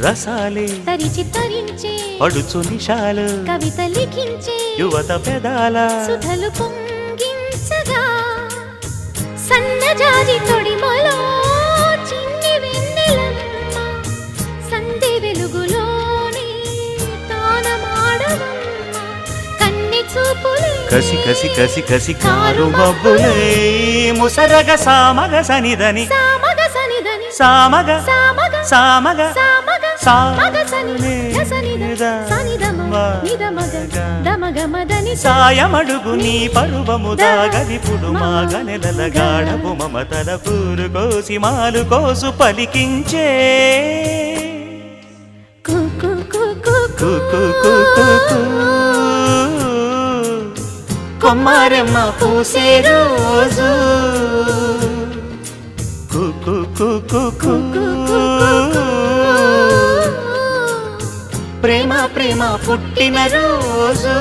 రసాలే తరిచి తరించే పడుచు నిషాలు కవిత లిఖించే యువత పెదాల సుధలు పొంగించగా సన్నజాజి తొడిమలో చిన్ని వెన్నెలమ్మ సంధి వెలుగులోని తానమాడవమ్మ కన్ని చూపులే కసి కసి కసి కసి కారు మబ్బులే ముసరగ సామగ సనిదని సామగ సనిదని సామగ సామగ సామగ సామగ సామగ సని సనిద సనిదమ నిదమగ దమగ మదని సాయమడుగు నీ పరువము దాగదిపుడు మాగ నెలల గాఢపు మమతల పూరు కోసి మాలు కోసు పలికించే కు కు కు కు కు కు కు కు కు. కొమ్మారెమ్మ పూసే రోజు కు కు కు కు కు. ప్రేమ ప్రేమ పుట్టిన రోజు